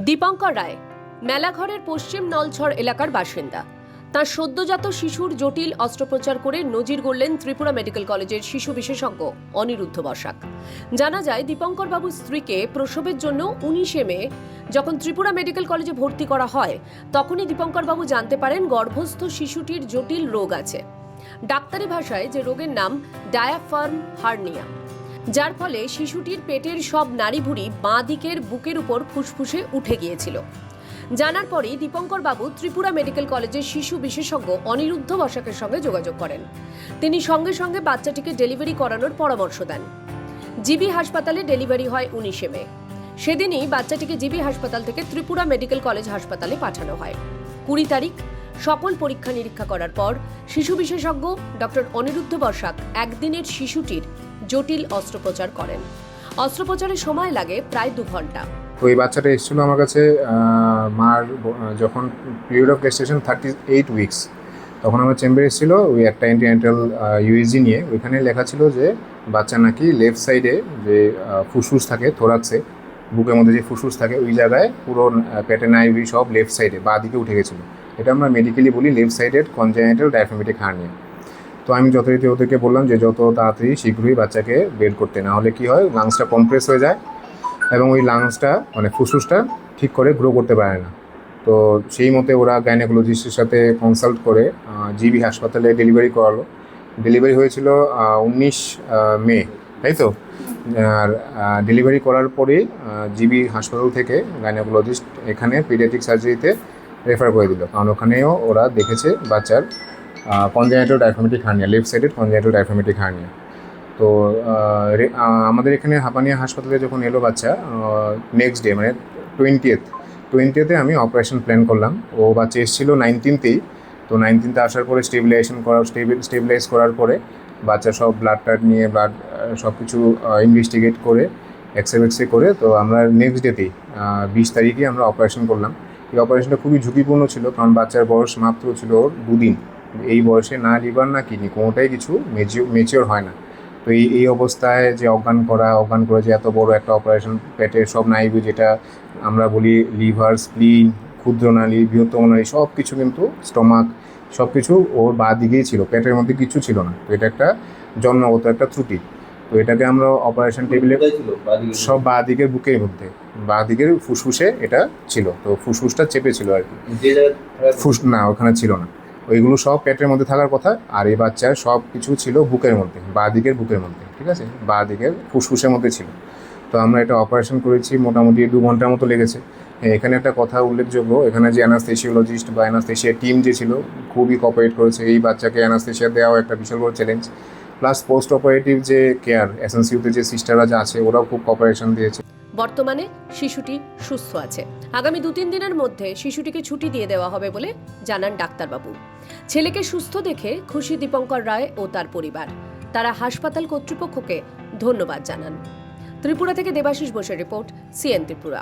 দীপঙ্কর রায় মেলাঘরের পশ্চিম নলছড় এলাকার বাসিন্দা। তার সদ্যজাত শিশুর জটিল অস্ত্রোপচার করে নজির গড়লেন ত্রিপুরা মেডিকেল কলেজের শিশু বিশেষজ্ঞ অনিরুদ্ধ বসাক। জানা যায়, দীপঙ্কর বাবুর স্ত্রীকে প্রসবের জন্য 19 মে যখন ত্রিপুরা মেডিকেল কলেজে ভর্তি করা হয়, তখনই দীপঙ্কর বাবু জানতে পারেন গর্ভস্থ শিশুটির জটিল রোগ আছে। ডাক্তারি ভাষায় যে রোগের নাম ডায়াফ্রাম হার্নিয়া, যার ফলে শিশুটির পেটের সব নাড়িভুড়ি বাঁ দিকের বুকের উপর ফুসফুসে উঠে গিয়েছিল। জানার পরেই দীপঙ্কর বাবু ত্রিপুরা মেডিকেল কলেজের শিশু বিশেষজ্ঞ অনিরুদ্ধ বসাকের সঙ্গে যোগাযোগ করেন। তিনি সঙ্গে সঙ্গে বাচ্চাটিকে ডেলিভারি করানোর পরামর্শ দেন। জিবি হাসপাতালে ডেলিভারি হয় 19 মে। সেদিনই বাচ্চাটিকে জিবি হাসপাতাল থেকে ত্রিপুরা মেডিকেল কলেজ হাসপাতালে পাঠানো হয়। 20 তারিখ সকল পরীক্ষা নিরীক্ষা করার পর শিশু বিশেষজ্ঞ ডক্টর অনিরুদ্ধ বসাক একদিনের শিশুটির জটিল অস্ত্রোপচার করেন। অস্ত্রোপচারের সময় লাগে প্রায় 2 ঘন্টা। তো এই বাচ্চাটা এসেছিলো আমার কাছে মার যখন পিরিয়ড অফ গেস্টেশন 38 উইকস, তখন আমার চেম্বারে এসেছিলো ওই একটা অ্যান্টিনাটাল ইউএসজি নিয়ে। ওইখানে লেখা ছিল যে বাচ্চা নাকি লেফট সাইডে যে ফুসফুস থাকে, থোরাক্সে বুকের মধ্যে যে ফুসফুস থাকে, ওই জায়গায় পুরো পেটে নাইভি সব লেফট সাইডে বাঁ দিকে উঠে গেছিলো। এটা আমরা মেডিকেলি বলি লেফট সাইডের কনজেনিটাল ডায়াফ্রামেটিক হার্নিয়া। তো আমি যথারীতি ওদেরকে বললাম যে যত তাড়াতাড়ি শীঘ্রই বাচ্চাকে বের করতে, না হলে কী হয়, লাংসটা কম্প্রেস হয়ে যায় এবং ওই লাংসটা মানে ফুসফুসটা ঠিক করে গ্রো করতে পারে না। তো সেই মতে ওরা গাইনোকোলজিস্টের সাথে কনসাল্ট করে জিবি হাসপাতালে ডেলিভারি করালো। ডেলিভারি হয়েছিল 19 মে, তাই তো। আর ডেলিভারি করার পরেই জিবি হাসপাতাল থেকে গাইনোকোলজিস্ট এখানে পিডিয়াট্রিক সার্জারিতে রেফার করে দিল, কারণ ওখানেও ওরা দেখেছে বাচ্চার কনজেনিটাল ডায়াফ্রামেটিক হার্নিয়া, লেফট সাইডের কনজেনিটাল ডায়াফ্রামেটিক হার্নিয়া। তো আমাদের এখানে হাঁপানিয়া হাসপাতালে যখন এলো বাচ্চা, নেক্সট ডে মানে 20th আমি অপারেশন প্ল্যান করলাম। ও বাচ্চা এসেছিলো 19th-এই। তো 19th আসার পরে স্টেবিলাইজ করার পরে বাচ্চা সব ব্লাড নিয়ে সব কিছু ইনভেস্টিগেট করে এক্সরে করে, তো আমরা নেক্সট ডেতেই 20 তারিখে আমরা অপারেশন করলাম। এই অপারেশনটা খুবই ঝুঁকিপূর্ণ ছিল, কারণ বাচ্চার বয়স মাত্র ছিল ওর 2 দিন। এই বয়সে না লিভার না কিডনি কোনোটাই কিছু ম্যাচিওর হয় না। তো এই অবস্থায় যে অজ্ঞান করে যে এত বড় একটা অপারেশন, পেটের সব নাইভি যেটা আমরা বলি লিভার, স্প্লিন, ক্ষুদ্র নালী, বৃহত্তম নালী, সব কিছু কিন্তু স্টমাক সব কিছু ওর বাঁ দিকেই ছিল, পেটের মধ্যে কিছু ছিল না। তো এটা একটা জন্মগত একটা ত্রুটি। তো এটাকে আমরা অপারেশন টেবিলে সব বাঁ দিকের বুকের মধ্যে, বাঁ দিকের ফুসফুসে এটা ছিল। তো ফুসফুসটা চেপে ছিল আর কি, না ওখানে ছিল না, ওইগুলো সব পেটের মধ্যে থাকার কথা। আর এই বাচ্চার সব কিছু ছিল বুকের মধ্যে, বাঁ দিকের বুকের মধ্যে, ঠিক আছে, বাঁ দিকের ফুসফুসের মধ্যে ছিল। তো আমরা এটা অপারেশন করেছি, মোটামুটি 2 ঘন্টার মতো লেগেছে। এখানে একটা কথা উল্লেখযোগ্য, এখানে যে অ্যানাস্থেসিওলজিস্ট বা অ্যানাস্থেসিয়া টিম যে ছিল খুবই কোঅপারেট করেছে। এই বাচ্চাকে অ্যানাস্থেসিয়া দেওয়াও একটা বিশাল বড় চ্যালেঞ্জ, প্লাস পোস্ট অপারেটিভ যে কেয়ার এসএনসিউতে যে সিস্টাররা যে আছে ওরাও খুব কোঅপারেশন দিয়েছে। বর্তমানে শিশুটি সুস্থ আছে। আগামী 2-3 দিনের মধ্যে শিশুটিকে ছুটি দিয়ে দেওয়া হবে বলে জানান ডাক্তারবাবু। ছেলেকে সুস্থ দেখে খুশি দীপঙ্কর রায় ও তার পরিবার। তারা হাসপাতাল কর্তৃপক্ষকে ধন্যবাদ জানান। ত্রিপুরা থেকে দেবাশিস বোসের রিপোর্ট, সিএন ত্রিপুরা।